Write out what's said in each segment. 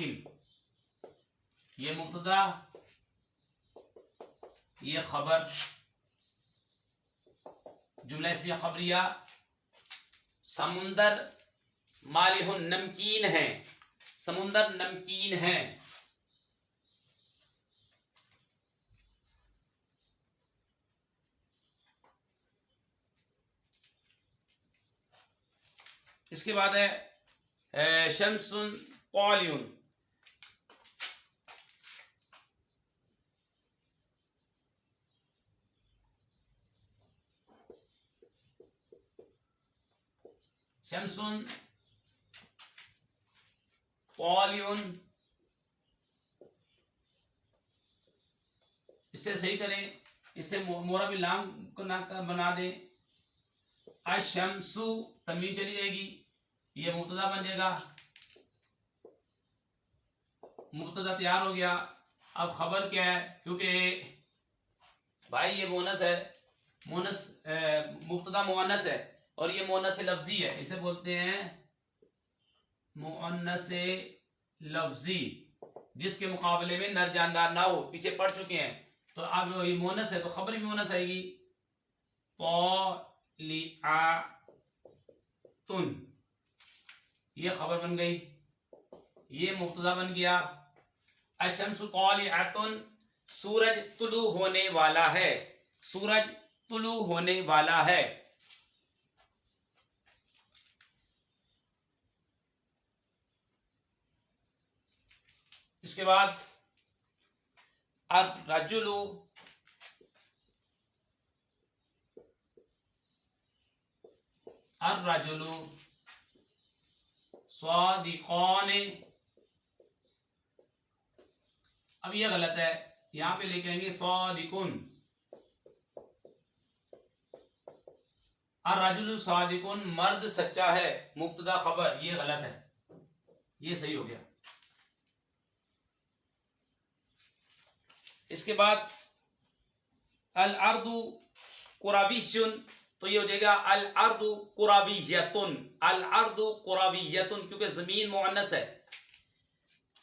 मुतमक्किन, ये मुब्तदा, ये खबर, जुमला इसमिया खबरिया। समुंदर मालिहुन नमकीन है, समुंदर नमकीन है। इसके बाद है शम्सुन क़ालियुन, शम्सुन क़ालियुन, इसे सही करें, इसे मोरा भी लाम को ना बना दें। अशम्सु तमीज चली जाएगी, ये मुब्तदा बन जाएगा, मुब्तदा तैयार हो गया। अब खबर क्या है, क्योंकि भाई ये मोनस है, मोनस मुब्तदा मुअन्नस है और ये मोनस लफ्जी है, इसे बोलते हैं मुअन्नस लफ्जी, जिसके मुकाबले में नर जानदार ना हो, पीछे पढ़ चुके हैं। तो अब ये मोनस है तो खबर भी मोनस आएगी। तालिआतुन, ये खबर बन गई, ये मुब्तदा बन गया। अशम्सु तालिआतुन, सूरज तुलू होने वाला है, सूरज तुलू होने वाला है। इसके बाद अर्रजुलु, अर्रजुलु स्वादिक़ान, अब यह गलत है, यहां पे लेके आएंगे स्वादिकुन। अर्रजुलु स्वादिकुन, मर्द सच्चा है, मुब्तदा खबर, ये गलत है, ये सही हो गया। इसके बाद अल अर्दु कुरावियुन, तो ये हो जाएगा अल अर्दु कुरावियतुन, अल अर्दु कुरावियतुन, क्योंकि जमीन मुअन्नस है,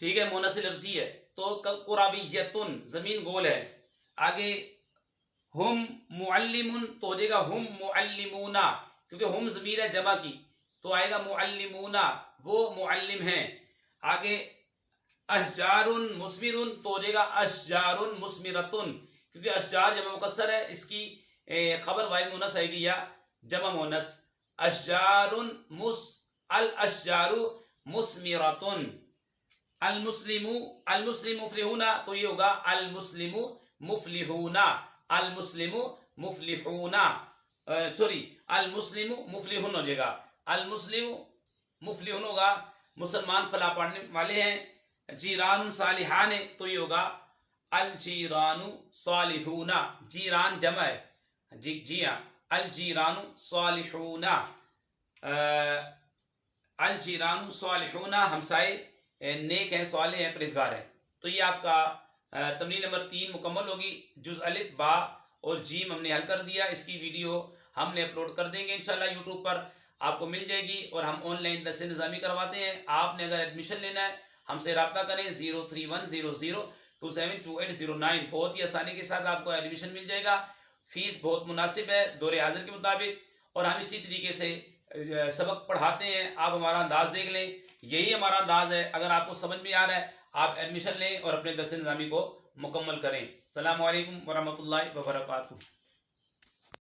ठीक है, मुअन्नस लफ्ज़ी है, तो कुरावियतुन जमीन गोल है। आगे हुम मुअल्लिमुन, तो हो जाएगा हुम मुअल्लिमूना, क्योंकि हुम ज़मीर है जमा की, तो आएगा मुअल्लिमूना, वो मुअल्लिम हैं। आगे अशजारुन मुस्मिरुन, तो हो जाएगा अशजारुन मुस्मिरतुन, क्योंकि अशजार जमा मुकस्सर है, इसकी खबर वाहिद मुअन्नस आएगी या जमा मुअन्नस। अशजारुन अल अशजारु मुस्मिरतुन। अल मुस्लिमु मुफ्लिहूना, तो ये होगा अल मुस्लिमु मुफ्लिहूना, अल मुस्लिमु मुफ्लिहूना, सॉरी अल मुस्लिमु मुफ्लिहून हो जाएगा, अल मुस्लिमु मुफ्लिहून होगा, मुसलमान फलाह पाने वाले हैं। जीरान सालिहान, तो ये होगा अल जीरानु सालिहूना, जीरान जमा है, जी हाँ, अल जीरानु सालिहूना, अल जीरानु सालिहूना, हमसाए नेक हैं, साले हैं, परहेज़गार हैं। तो ये आपका तमरीन नंबर 3 मुकम्मल होगी। जुज़ अलिफ बा और जीम हमने हल कर दिया, इसकी वीडियो हमने अपलोड कर देंगे इंशाल्लाह, यूट्यूब पर आपको मिल जाएगी। और हम ऑनलाइन दर्स निज़ामी करवाते हैं। आपने अगर एडमिशन लेना है हमसे रब्ता करें 031002728009, बहुत ही आसानी के साथ आपको एडमिशन मिल जाएगा। फीस बहुत मुनासिब है दौरे हाजिर के मुताबिक, और हम इसी तरीके से सबक पढ़ाते हैं। आप हमारा अंदाज देख लें, यही हमारा अंदाज है। अगर आपको समझ में आ रहा है आप एडमिशन लें और अपने दर्स निज़ामी को मुकम्मल करें। अस्सलामु अलैकुम वरहमतुल्लाहि वबरकातुहू।